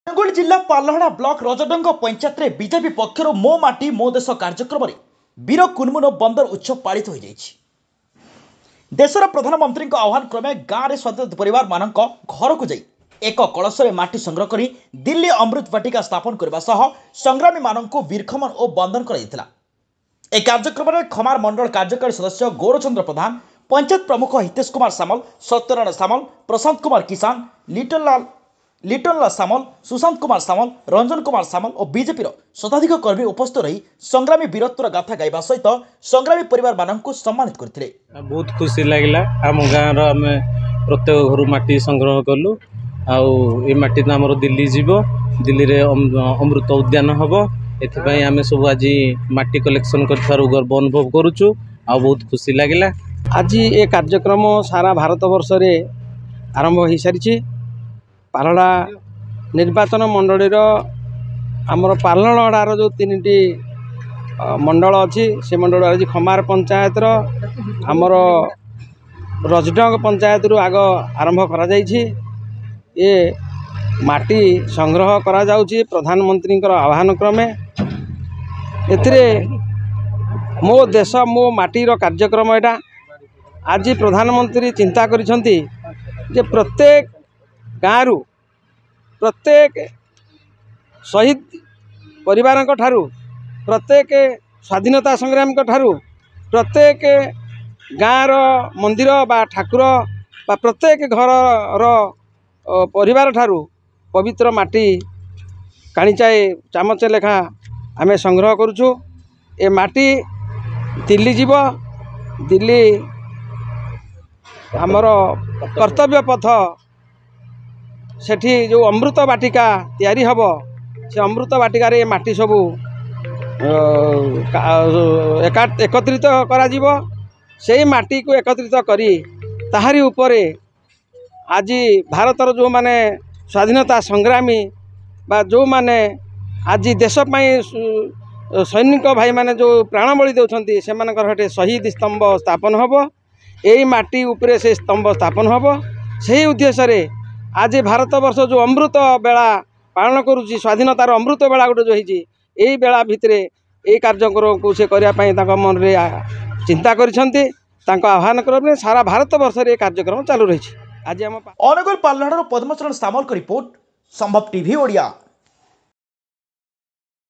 ଅନୁଗୁଳ जिला पालहड़ा ब्लॉक रजडंग पंचायत रे बीजेपी पक्षर मो माटी मो देश कार्यक्रम रे वीर कुनमुन बंदर उत्सव पालित हो जाइछि। देशर प्रधानमंत्री आह्वान क्रमे गाँव में स्वाधीनता परिवार मान घर को जाई एक कलश में माटी संग्रह कर दिल्ली अमृत वाटिका स्थापन करने सह संग्रामी मानक वीरखमन और बंदन कर कार्यक्रम में खमार मंडल कार्यकारी सदस्य गौरचंद्र प्रधान, पंचायत प्रमुख हितेश कुमार सामल, सत्यनारायण सामल, प्रशांत कुमार किसान, लिटनलाल सामल, सुशांत कुमार सामल, रंजन कुमार सामल और बीजेपी शताधिक कर्मी उपस्थित रही संग्रामी वीरत्वर गाथा गाइबा सहित संग्रामी परिवार मानक सम्मानित करथिले। बहुत खुशी लगिला। आम गाँव आम प्रत्येक घर माटी संग्रह कलु आउ माटी तो आमर दिल्ली जीव, दिल्ली रे अमृत उद्यान हम एथपाई आम सब आज माटी कलेक्शन कर गर्व अनुभव करुचु आ बहुत खुशी लगिला। आज ये कार्यक्रम सारा भारत वर्ष रे आरंभ हो सारी। पालहड़ा निर्वाचन मंडल आमर पालहड़ार जो 3टी मंडल अच्छी से मंडल आज खमार पंचायत आमर रजडंग पंचायत रु आग आरंभ करा जाइछि। ये माटी संग्रह करा जाउछि प्रधानमंत्री आह्वान क्रमे। एथिरे मो देश मो माटीर कार्यक्रम एटा आज प्रधानमंत्री चिंता करिसंती जे प्रत्येक गाँव प्रत्येक शहीद परिवार ठारू, प्रत्येक स्वाधीनता संग्रामी ठारू, प्रत्येक गाँवर मंदिर बा ठाकुर बा प्रत्येक घर परिवार ठारू पवित्र माटी काणीचाए चामच लेखा आमे संग्रह करुचु। ए माटी दिल्ली जीव, दिल्ली आमर कर्तव्य पथ सेठी जो अमृत वाटिका तैयारी हब से अमृत वाटिकार माटी सबू एकत्रित करा जीवो। से माटी को एकत्रित करी ताहारी उपरे आज भारतर जो माने स्वाधीनता संग्रामी बा जो माने आज देश सैनिक भाई माने जो प्राण बलि देउछंती से शहीद स्तंभ स्थापन हब। यही माटी उपरे से स्तंभ स्थापन हब। से उद्देश्य रे आज भारत वर्ष जो अमृत बेला पालन करुच्ची, स्वाधीनतार अमृत बेला गोटे जो होती यही बेला भितर यही कार्यक्रम को से करने मन में चिंता करिसेंती। आह्वान क्रम सारा भारत वर्ष रे कार्यक्रम चालू रही। आज अनुगुल पालहड़ पद्मचरण सामल रिपोर्ट, संभव टीवी ओडिया।